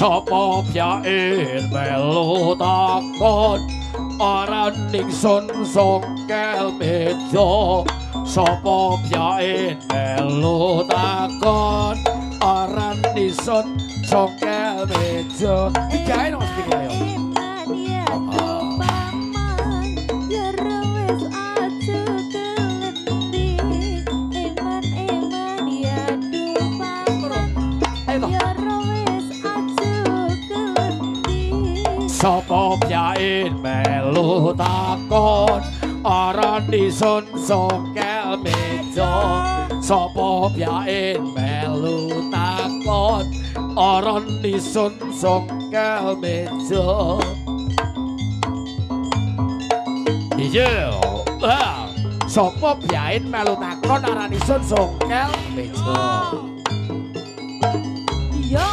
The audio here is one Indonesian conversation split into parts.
Sapa pyain melu takon ora ningsun songkel meja. Sapa pyain melu takon ora ningsun songkel meja. Digawe nang iki ayo. Sapa pyain melu takon ora nisun songkel meja. Sapa pyain melu takon ora nisun songkel meja. Iya, sapa pyain melu takon ora nisun songkel meja. Iya.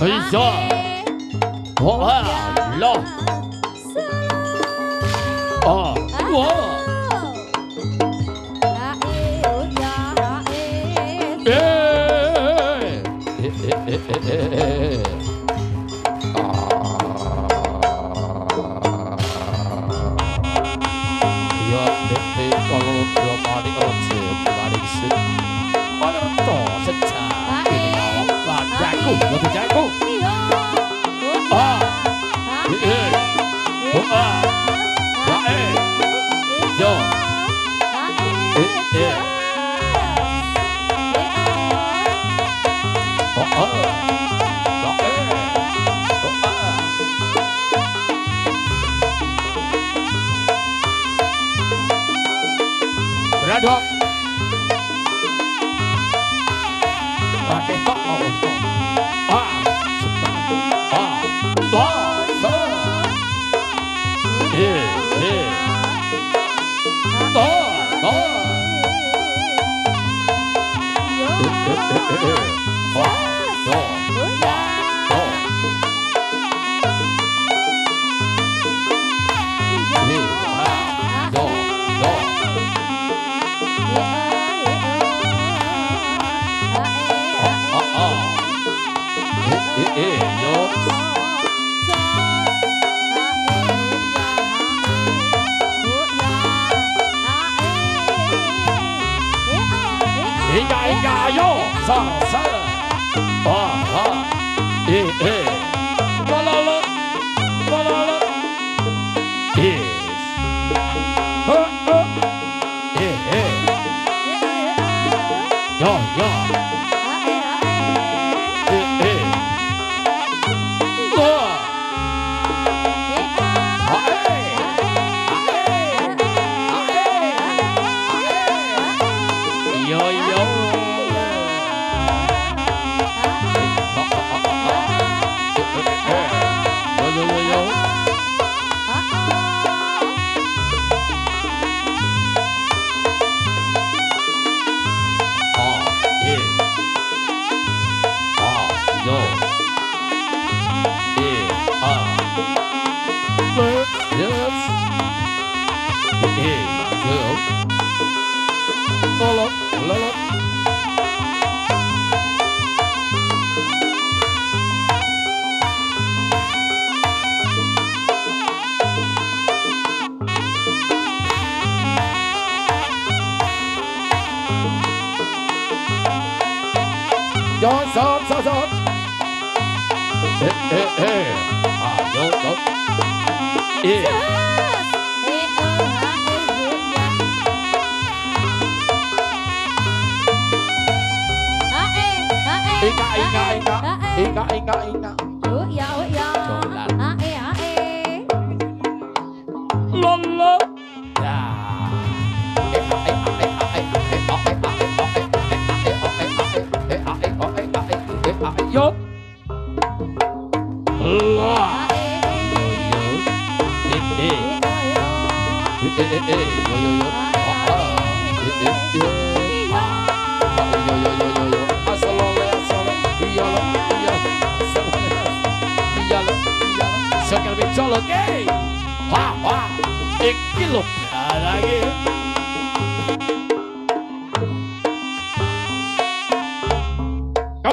Iya. Oh, loh. Oh, wow. Ya, kalau bermani ojo, bermani sih. Mana to sejak ini awak padaku, lebih jago. Yo. Beradok. Pakai kok mau.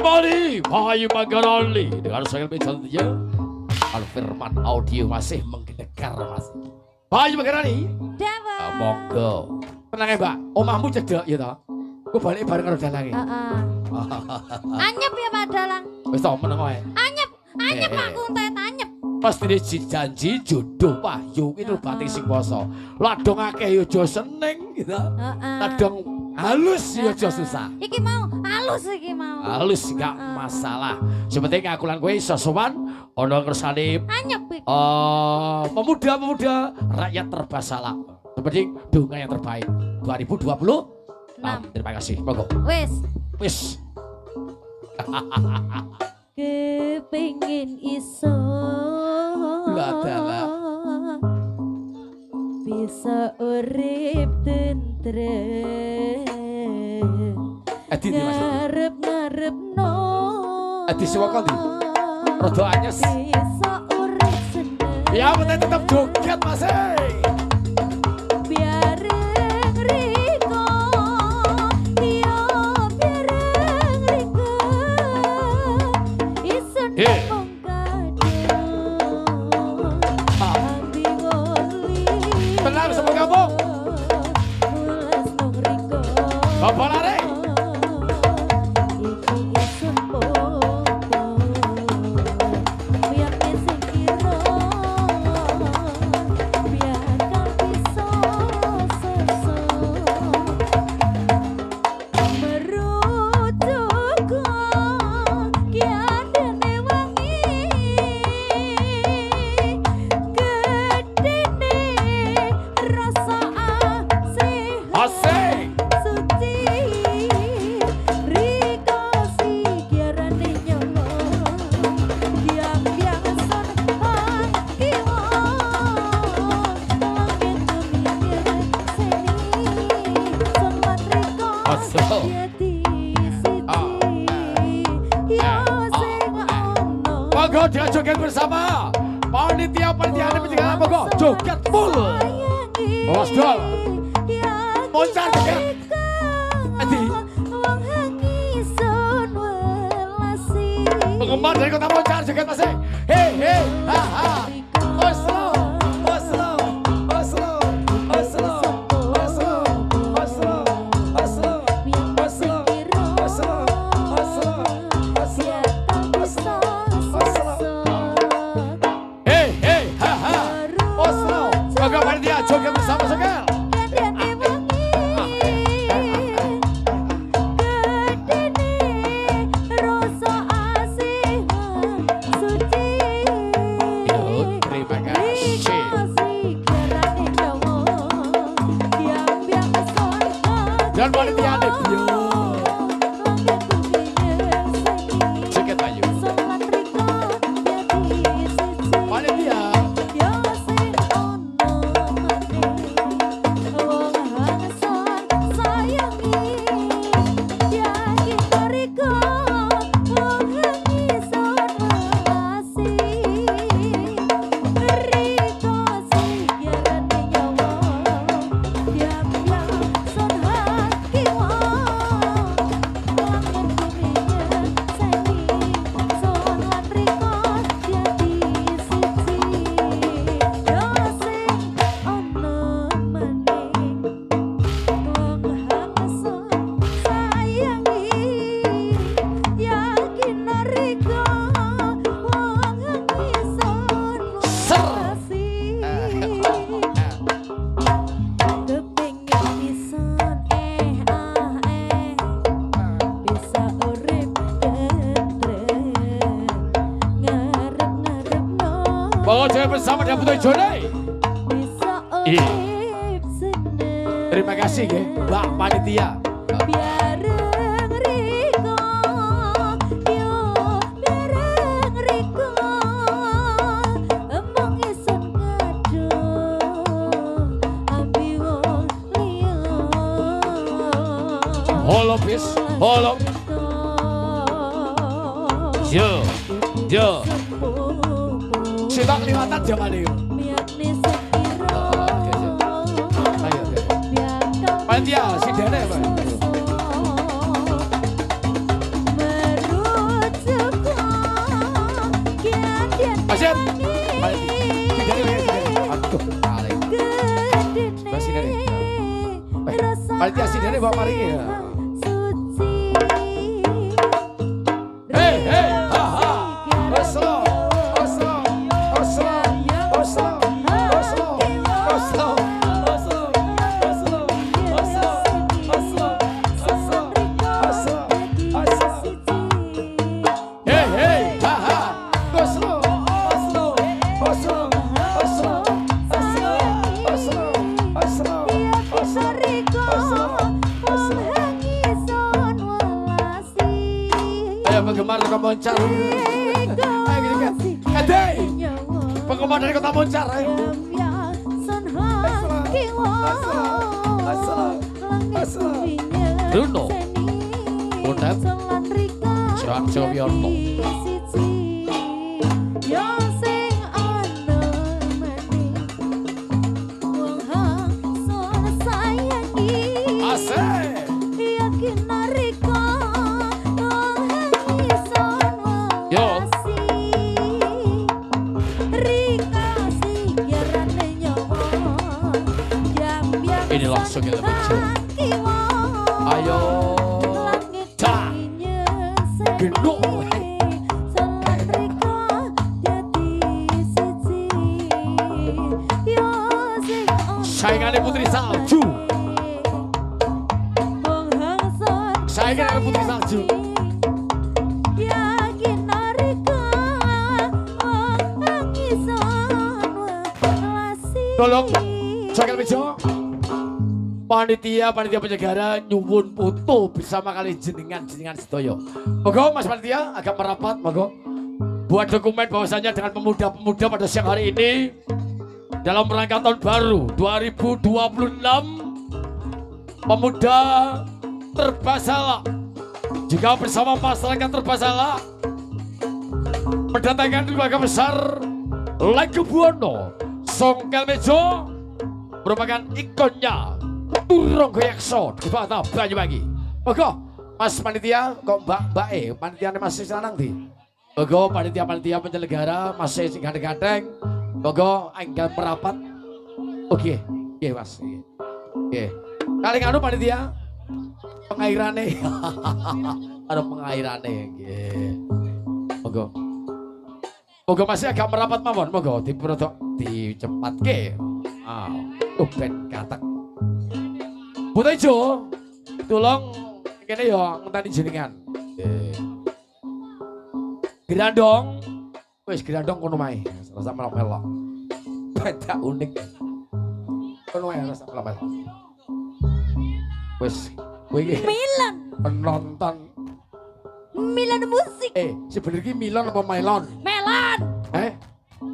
Kembali Bayu Manggaroli dengan segala media Al-Firman audio masih menggelegar masih. Bayu Manggaroli. Dewa. Monggo. Tenang ya Mbak, omahmu cedek ya toh. Gue balik bareng karo Dalang. Anyep ya Pak Dalang. Wis to meneng wae. Anyep aku entet anyep. Pas dene janji jodoh Wahyu itu batik sing poso. Ladong akeh yo aja seneng gitu. Ladong halus yo aja susah. Iki mau halus iki mau. Halus gak masalah. Sepenting aku lan kowe iso sowan ana ngersane Anyep iki. Pemuda-pemuda rakyat terbasalah. Sepenting donga yang terbaik 2026. Terima kasih. Monggo. Wis. Kepengin iso bisa urip tentrem ngarep-ngarepno siwaka ndi? Rada anyes. Bisa urip seneng. Ya penting tetap joget Mas. Biareng riko yo biareng riko isen mong kadung ambi woli tenang semua kampung mulas nong riko bapak lari iki isen popo biar sing kira biar kau bisa sesok merujuk kiadane wangi gedene rasa asik suci riko si kiarane nyolo biang-biang son kiwa langit dunia seni son matriko Asik. yati siji yo sing ono monggo dia joget bersama panitia pentingnya monggo joget full awas dol moncar joget Adi penggemar dari kota moncar joget Mas hei ha ha Oslo Oslo Oslo Oslo Oslo Oslo Oslo Oslo hei ha ha Oslo monggo panitia joget bersama sekali terima kasih dan panitia debut joget Bayu panitia Bawa saya bersama dengan Putu Jone. Terima kasih ya Mbak Panitia. Biareng riko yo biareng riko emang isun kadung ambi wong liya Holo bis, holo. Yo. Sitak liwatan jangan liyo. Panitia si Dene Pak. Asyik. Sidane wae sidane. Aduh, paling. Mbak Sidane. Panitia sidane bawa maringi ya. Hei, hei, ha ha. Oslo, Oslo, Oslo, Oslo, Oslo, Oslo, Oslo, Oslo, Oslo, Oslo, Oslo, Oslo, Oslo. Hei, hei, ha ha. Oslo, Oslo, Oslo, Oslo, Oslo, Oslo, Oslo, Oslo, Oslo. Ayo penggemar Kota Moncar. Ayo gini kan. Kadai. Penggemar dari Kota Moncar. Ayo. Bruno. Butet. Siwan Sewiono. Asik. Yo. Ini langsung kita bicara. Ayo. Ta. Genduk. Saingannya Putri Salju. Saingannya Putri Salju. Tolong, Jokel Bejo, panitia penyelenggara nyuwun foto bersama kali jenengan sedoyo. Moga Mas panitia agak merapat, moga buat dokumen bahwasanya dengan pemuda-pemuda pada siang hari ini dalam rangka tahun baru 2026, pemuda Terbasala juga bersama masyarakat Terbasala mendatangkan keluarga besar Lagu Buwono. Songkel Bejo merupakan ikonnya Turong Goyekso di Bata Banyuwangi. Moga Mas panitia kok mbak panitiane masih lanang di. Moga panitia penyelenggara masih sing gandeng-gandeng. Moga anggal merapat. Oke, nggih Mas. Nggih. Kali anu panitia pengairane. Ada pengairane nggih. Moga. Moga masih agak merapat mawon, moga diprodok dicepatke. Ben katak. Buta Ijo, tolong kene ya ngenteni jenengan. Grandong, wis grandong kono mae, rasa melok-melok. Beda unik. Kono wae rasa melok-melok. Wis, kowe iki Milan. penonton Milan musik. Sebenarnya Milan apa Melon? Melan.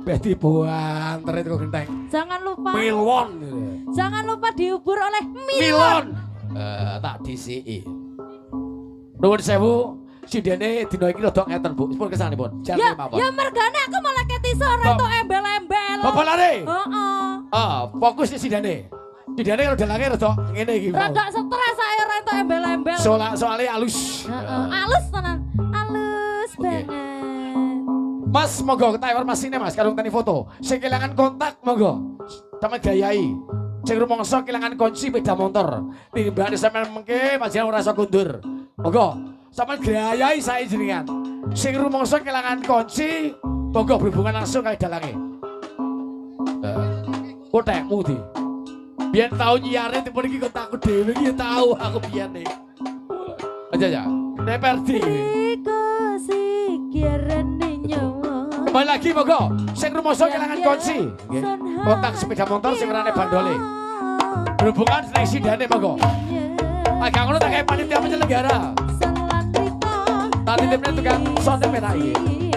Bedi buan terit kok genteng. Jangan lupa. Milon. Jangan lupa dihubur oleh Milon. Tak disiki. Nuwun sewu, sidene dina iki rada ngeten, Bu. Pun kesanipun. Ya, ya mergane aku malah ketisa ora entuk embel-embel. Bapak lare? Heeh. Fokus di sidene. Sidene kalau dalange rada ngene iki. Rada stres ae ora entuk embel-embel. Soale alus. Heeh, alus tenan. Alus banget. Mas, monggo ketawar Mas ini Mas, karo ngenteni foto. Sing kelangan kontak monggo. Sampe gayai. Sing rumangsa kelangan kunci sepeda motor. Timbane sampean mengke panjenengan ora iso kundur. Monggo, sampean gayai sae jenengan. Sing rumangsa kelangan kunci, monggo berhubungan langsung kaya dalange. Kotekmu di. Biyen tau nyiare tipun iki kontakku dhewe iki tau aku biyen iki. Aja ya. Neperdi. Kembali lagi monggo, sing rumangsa kelangan kunci, nggih. Kontak sepeda motor sing werane bandole. Berhubungan ning sidane monggo. Agak ngono tak kaya panitia penyelenggara. Tadi timnya tukang sound merah iki.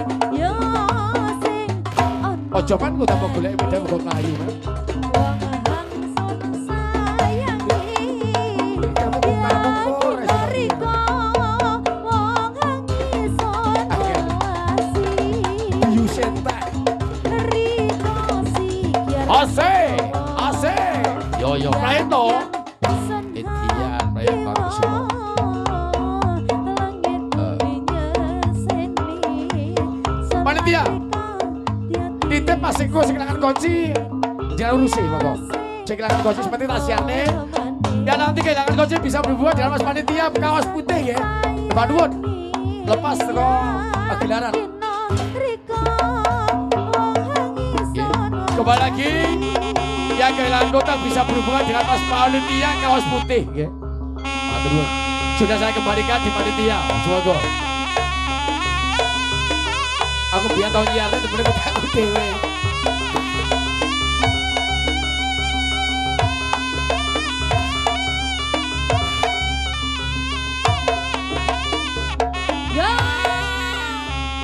Ojo man ku tambah golek beda kok mlayu. Asik. Yo Praetno. Etian Praetno semua. Panitia. Engko sing kelangan kunci. Jangan urusi monggo. Sing kelangan kunci seperti tasiane. Ya nanti kehilangan kunci bisa berbuat dengan Mas Panitia kaos putih ya. Depan duwun. Lepas teko pagelaran. Kembali lagi. Ya kehilangan kotak bisa berhubungan dengan Mas Panitia kaos putih ya. Matur nuwun. Sudah saya kembalikan di panitia. Semoga. Aku biar tahun nyiarnya temen-temen aku dewe. Ya.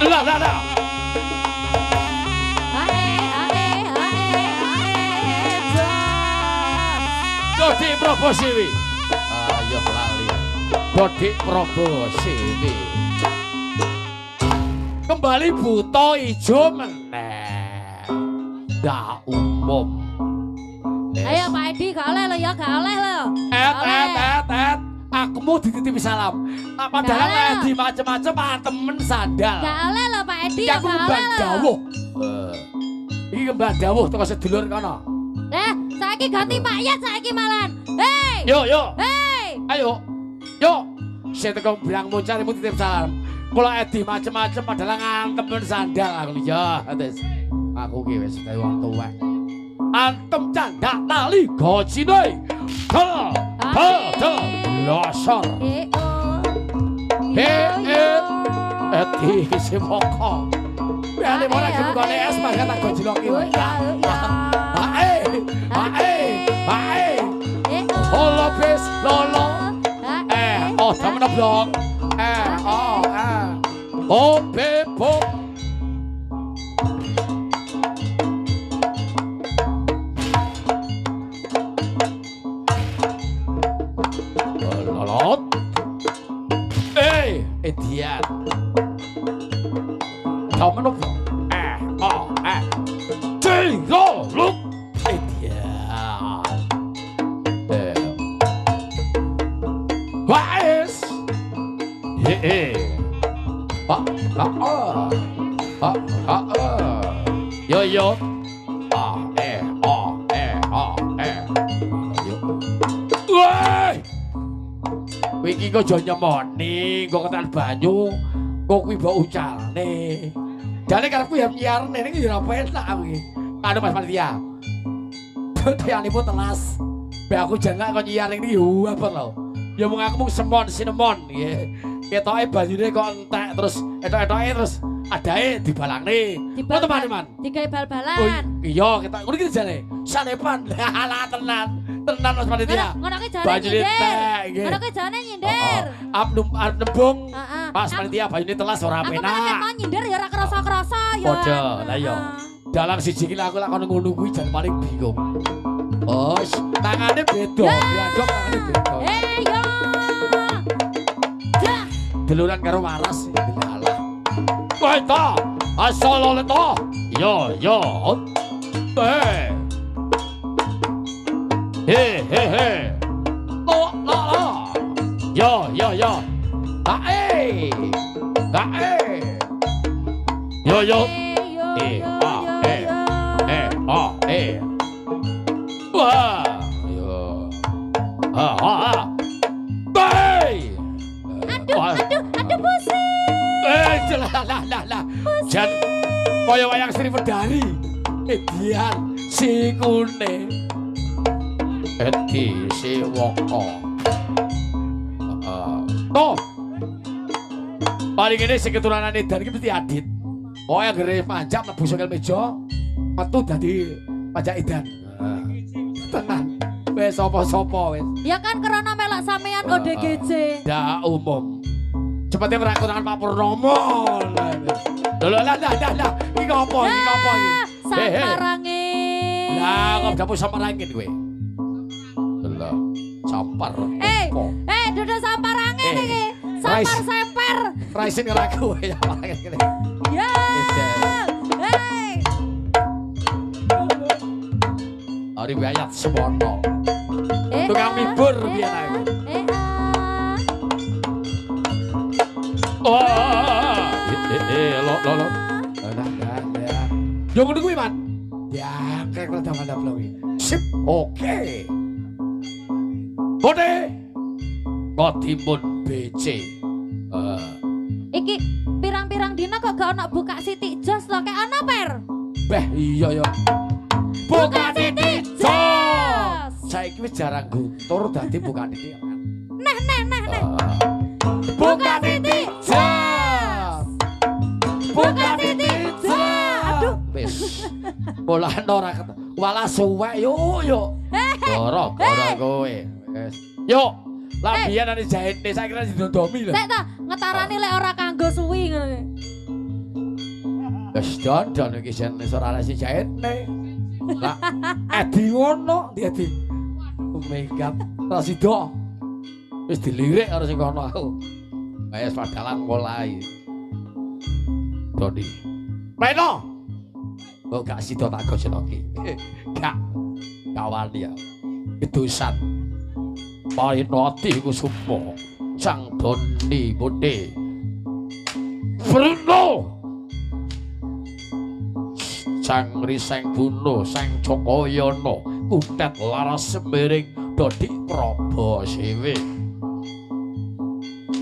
Lah. Dodik Probosiwi. Ayo lali. Dodik Probosiwi. Kembali buta ijo meneh. Ndak umum. Ayo Pak Edi, gak oleh lo ya, gak oleh lo. Et. Aku mau dititipi salam. Padahal Gak oleh. Edi macem-macem temen sandal. Gak oleh lo Pak Edi, Iki ya aku gak kembang oleh lo. dawuh. Iki kembang dawuh teko sedulur kono. Saiki ganti Pak Yat saiki malan. Hei. Yo. Hei. Ayo. Yo. Saya teko bilang mau carimu titip salam. Kalau Edi macem-macem padahal ngantemen sandal aku ya. Ates. Aku ki wis kaya wong tuwek. Antem candak tali gojine. Losor. Edi si moko. Biane ora kene es makan tak gojloki. Ae. Holo bis lolo. Oh, temen blok. Oh, bebo. Lolot. Idiot. Temen blok. Jingo, look. Idiot. Wais. Yo. Yo. Woi. Kowe iki kok aja nyemoni, kok ketan banyu, kok kuwi mbok ucalne. Jane karepku ya nyiarne iki ya penak aku iki. Anu Mas Panitia. Tianipun telas. Be aku jangak kok nyiar iki yo apa lho. Ya mung aku mung semon sinemon nggih. Ketoke banyune kok entek terus etok-etoke terus adae dibalangne. Oh teman-teman. Digawe Oh bal-balan. iya kita ngono iki jane. Sanepan. Lah tenan. Tenan Mas Panitia. Ngono ki jane Banyune nyindir. entek nggih. Ngono ki jane nyindir. Arep nembung. Heeh. Mas Panitia banyune telas ora Aku penak. kan mau nyindir ya ora kerasa-kerasa ya. Padha, lah iya. Dalam siji iki aku lak kono ngono kuwi jan paling bingung. Oh, tangane beda, biadok tangane beda. Yo. Ya. Deluran karo waras dilalah. Kowe ta, asal oleh ta. Yo. He. Lo. Yo. Tae. Yo. Wah. Yo. Bae. Aduh pusing. Lah. Jan kaya wayang Sri Wedari. Edian sikune. Edi si woko. Toh. Paling ini si keturunan Edan iki mesti adit. Pokoke anggere panjang mlebu saka meja, metu dadi pajak Edan. Tenan. Wis sapa-sapa wis. Ya kan karena melak sampean ODGJ. Ndak umum. Cepatnya merakutan Pak Purnomo. Lah. Iki ngopo iki? Samparangin. Lah, kok dapur samparangin kowe? Lah, sampar. Duduk samparangin iki. Sampar Rice. semper. Raisin ora kowe ya parangin kene. Ya. Hei. Ari bayat semono. Tukang mibur biyen aku. Lo. Lah. Yo ngono kuwi, Man. Ya, kayak rada mandap lagi. Sip, oke. Bode. Kotimun BC. Iki pirang-pirang dina kok gak ono buka Siti Jos lho kayak ono per. Beh, iya ya. Buka titik jos. Saiki wis jarang guntur dadi buka titik. Nah. Buka titik jos. Buka titik jos. Aduh. Wis. Bolan ora ketemu. Wala suwek yo. Gara-gara kowe. Wis. Yo. Lah biyen ane jahitne saiki ra didondomi lho. Sek ta ngetarani lek ora kanggo suwi ngono. Wis dondon iki jen wis ora ana sing jahitne. Lah edi ngono, Edi. Oh my god, Rasido. Wis dilirik karo sing kono aku. Wis padalan mulai. Dodi. Meno. Kok gak sida tak gosenoki. Gak kawan ya. Kedusan. Parinoti Kusuma. Sang Doni Bude. Bruno. Sang Riseng Buno, Sang Jokoyono, Kutet Laras Sembiring, Dodi Prabasewe.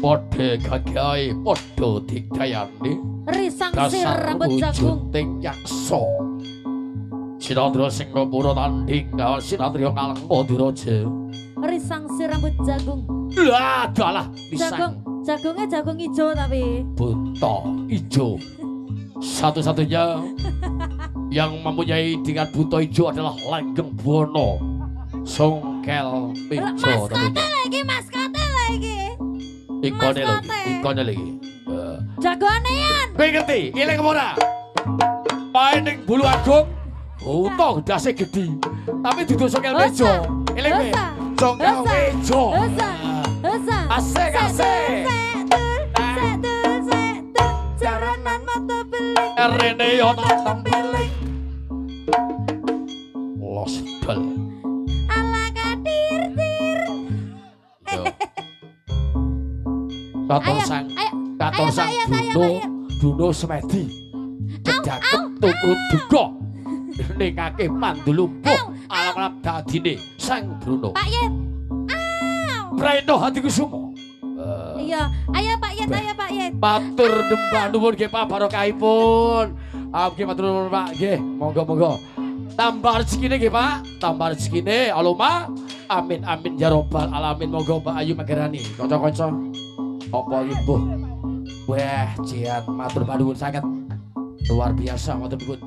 Podhe gagahe padha digdayani. Risang sir rambut jagung. Ting yaksa. Sinadra Singapura tanding Sinadra Kalengka Diraja. Risang sir rambut jagung. Lah dalah Jagungnya jagung ijo tapi buta ijo. Satu-satunya yang mempunyai tingkat buta ijo adalah Langgeng Buwana. Songkel Mejo. Maskate lagi. Ikone lagi. Jagone yan. Kowe ngerti? Eling ora? Main ning Bulu Agung, buta gedase gedhi. Tapi dudu Songkel Mejo. Eling kowe? Songkel Mejo. Asik. Jaranan mata beling. Rene yo nonton beling. Los dal. Ala kadir. Katon sang Duno Semedi. Cedaket tuku duga. Nikake mandulumpuh alap-alap dadine Sang Bruno. Pak Yet. Praino Hati Kusuma. Iya, ayo Pak Yet. Matur nembah nuwun nggih Pak barokahipun. Nggih matur nuwun Pak nggih. Monggo. Tambah rezekine nggih Pak. Tambah rezekine Allahumma amin ya robbal alamin. Monggo Pak Ayu Magarani. Kanca-kanca. Apa imbuh? Wah, jian matur nuwun sanget. Luar biasa matur nuwun.